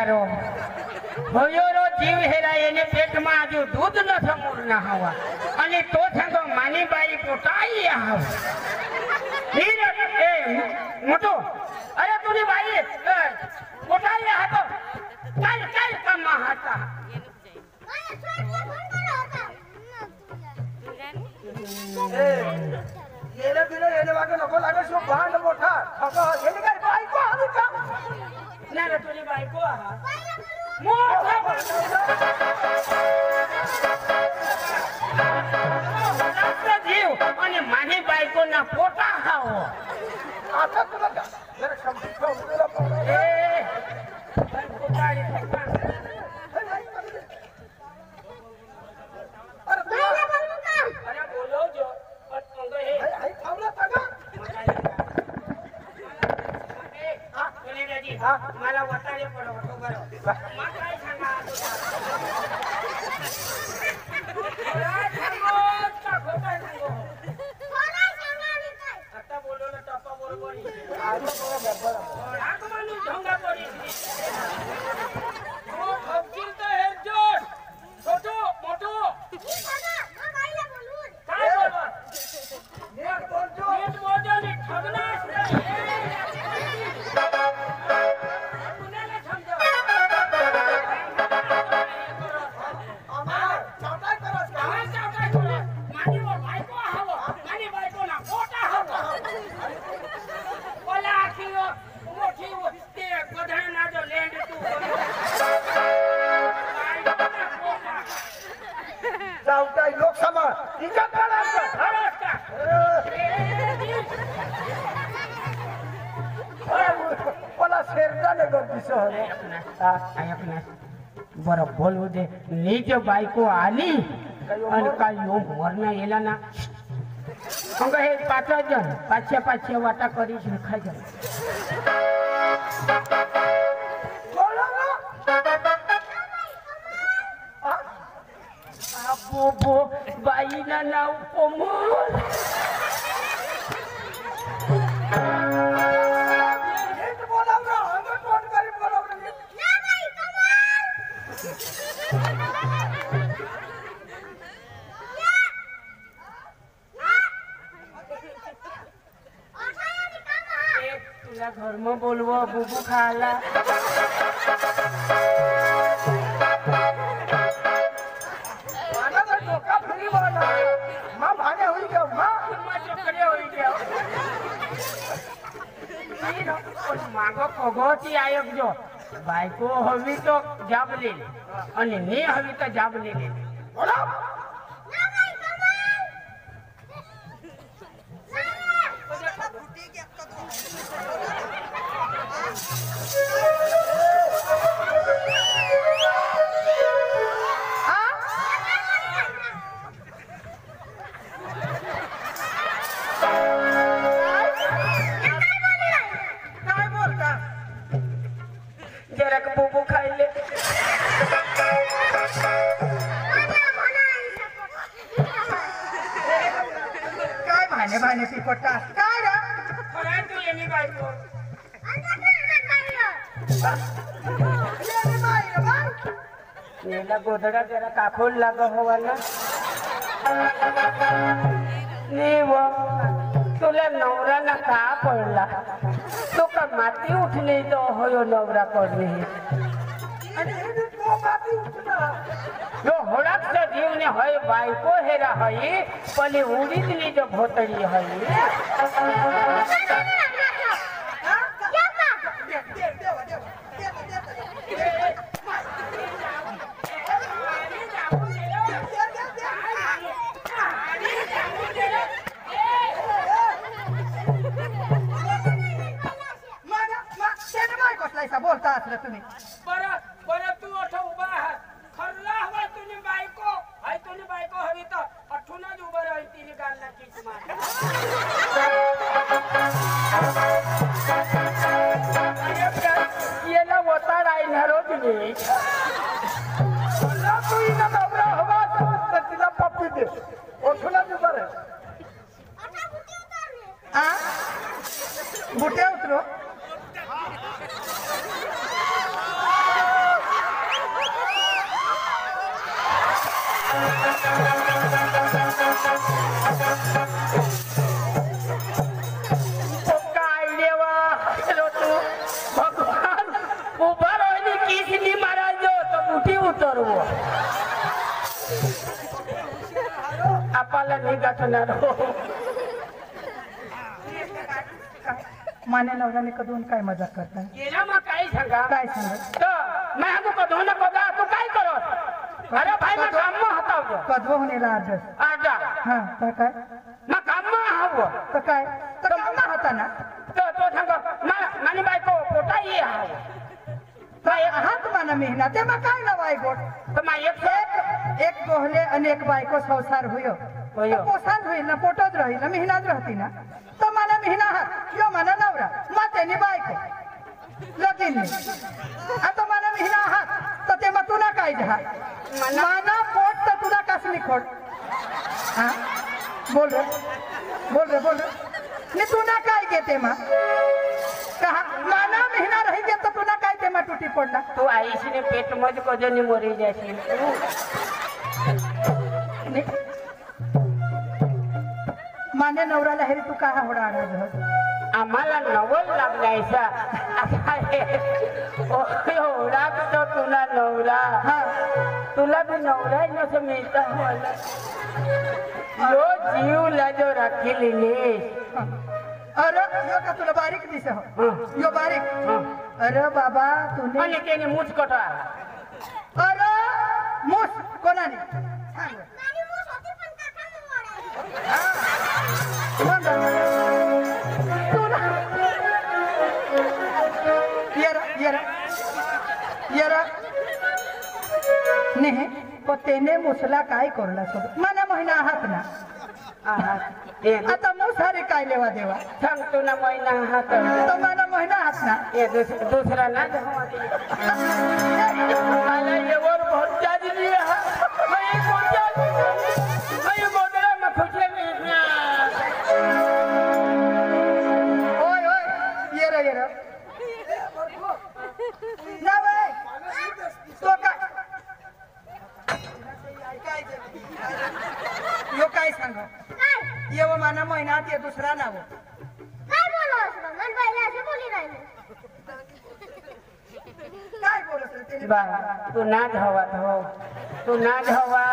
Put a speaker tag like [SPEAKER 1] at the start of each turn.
[SPEAKER 1] बिचारो होयोरो जीव हेराय ने पेट में आज दूध न समूर न हवा अने तो संगो मानी बाई पोटाई आव नीर ए मोटो अरे तुनी बाई पोटाई आ तो चल चल कमा हाता
[SPEAKER 2] येले बिले येले वागे नको लागे सो भांड मोठा अगं येले काय बायको आली का
[SPEAKER 1] ना रे तुझी बायको आहा मोठा आपला जीव आणि माझी बायको ना पोटा खाओ
[SPEAKER 2] आता तुला जरा समजून ठेव
[SPEAKER 1] ए पोटाळी अरे बोलो जो पंग हे
[SPEAKER 2] आई थांबला सगळा
[SPEAKER 1] मला वताळे पडवतो बरोबर मग काय सांगा आता बोललो ना टप्पा बरोबर माणूस ढोंगा पडी तर हे जोड छोटो मोठो काय बोलवा नीट बोलतो नीट ठगनास कुणाला समजाव
[SPEAKER 2] चावटाय करस का
[SPEAKER 1] काय चावटाय करस माझी बायको हवं माझी बायको ना पोटा हवं बोला की मोठी ते गधळना जो लँड तू
[SPEAKER 2] चावटाय लोकसभा तिच्या काळात
[SPEAKER 1] खरंच का
[SPEAKER 2] मला शेरदाने गर्दीचं
[SPEAKER 1] ऐकणार बरं बोलू दे नीच बायको आली आणि काय यो मरण येला ना मग हे 5 जण 500 वाटा करी खायचं बो बाईला नाव कोमल तुला घर में बोलवो बुबू खाला मागो पगोती आयोग जो बायको हवी तो जाब ले आणि नी हवी तो जाब ले बुबू खाइले
[SPEAKER 2] काय भाने भाने पिपटा काय रे
[SPEAKER 1] खरा तू येणी बायको येला गोधडा जरा काखोल लाग हवाला नेव तुला नवरा ना का पडला तो का माती उठले तो होयो नवरा करणे जो होळाक जीवने होय बायको हेरा हई पली उडीतली जो भोतडी हई
[SPEAKER 2] बोलता असलं तुम्ही
[SPEAKER 1] बरं तू अठ उभा आहात खरला हवा तुझी बायको हाय तुझी बायको हवी तर अठूनच उभं राहील तिने गालला किस मार येला वतार आहे रो तुम्ही
[SPEAKER 2] तू इना नवरा हवा तर तिला पप्पी दे अठूनच उभं राहील बुटे उतरो
[SPEAKER 1] तो काय देवा रो तू भगवान उभा राहिली किसनी मारायचो तो कुठे उतरवो आपल्याला निघणार हो
[SPEAKER 2] माने नवऱ्याने कधून काय मजाक करताय
[SPEAKER 1] गेला मग काय सांगा
[SPEAKER 2] काय सांगा
[SPEAKER 1] तर मैं तू कधो न कदा तू काय करत अरे भाई मैं काम में हटाव
[SPEAKER 2] कधव होणेला अर्ज
[SPEAKER 1] आजा
[SPEAKER 2] हा तर काय
[SPEAKER 1] मैं काम में हाव
[SPEAKER 2] तर काय तर कामा होता ना
[SPEAKER 1] तो सांग मानी बायको पोटा ये हाव
[SPEAKER 2] काय हात माना मेहना ते मग काय नवाय गोट
[SPEAKER 1] तर मैं
[SPEAKER 2] एक गोहले आणि एक बायको संसार होयो पोसाद होईल ना पोटच राहील ना मेहनात राहती ना तो माना मेहना हात यो माना नवरा मा त्यानी बायको लगीन आता माना मेहना हात तर ते मग तुला काय झा माना पोट तर तुला कसली खोड हा बोल रे मी तुला काय घेते मा कहा माना मेहना रही गे तो तुला काय ते मा टुटी पडला
[SPEAKER 1] तू आईशी पेट मध्ये कधी मरी जाशील
[SPEAKER 2] माने नवऱ्याला हेरी तू काय होडा आणत
[SPEAKER 1] आम्हाला नवल लागलायचा एवढा तो तुला नवला
[SPEAKER 2] हा
[SPEAKER 1] तुला भी नवला नसं मिळता यो जीवला जो राखीली
[SPEAKER 2] अरे यो का तुला बारीक दिस यो बारीक अरे बाबा तूने
[SPEAKER 1] आणि त्याने मूच कटा
[SPEAKER 2] अरे मूस कोणाने सांग नाही पण त्याने मुसला काय करला सोबत मला महिना आहात ना आता मुसारे काय लेवा देवा
[SPEAKER 1] सांगतो ना महिना हात
[SPEAKER 2] तो मला महिना आहात ना
[SPEAKER 1] दुसरा ना मला एवढ भोजा दिली बोलला मग खुशी
[SPEAKER 2] ओय ये रे ना बाई तो यो काय सांग येव माना महिन्यात ये दुसरा नाव काय बोलत
[SPEAKER 1] तू ना धावा तू ना धावा